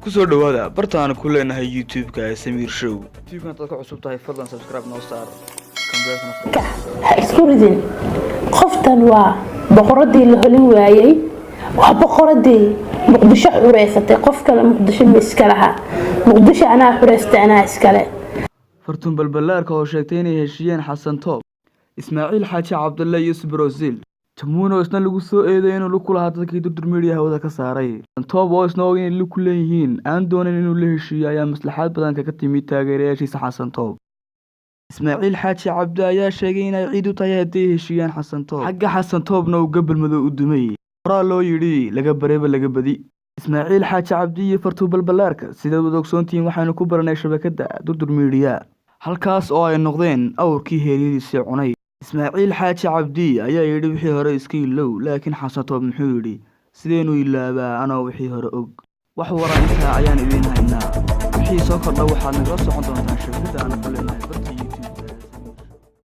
kusoo dhawaada bartaan ku leenahay YouTube-ka Samiir Show. YouTube-kan dadka cusub tahay fadlan subscribe noo saar. Ha isku ridin qoftan waa boqoradii la holin waayay waa boqoradii muqdisho xureysatay qof kale muqdisho miskalaha muqdisho anaa xureystay anaa iskale fartuun balbalaarka oo sheegtay inay heshiiyeen Xasan Toob Ismaaciil Xaaji Cabdulle iyo Brazil tamuuna isna lagu soo eeday inuu lu kula hadalkii durdur media hawada ka saaray Toob oo isna ogin lu ku leeyihiin aan doonin inuu la heshiiyo ayaa maslaxad badan ka timid taageerayaashiisa Xasan Toob Ismaaciil Xaaji Cabdi ayaa sheegay inay ciid u tahay haddii heshiiyaan Xasan Toob xagga Xasan Toobna uu gabal madow u dumay qoraal loo yiri laga bareeba laga badi Ismaaciil Xaaji Cabdi iyo fartuun balbalaarka sida wada ogsoontiin waxaanu ku baranay shabakada durdur media halkaas oo ay noqdeen awrkii heeriyadiisa cunay Ismaaciil Xaaji Cabdi ayaa yiri wixii hore iska ilow laakiin Xasan Toob muxuu yiri sideenu ilaaba ana wixii hore og wax waranka ayaan idin haynaa wixii soo kordha waxaad naga socon doontaa shabakada aan ku leenahay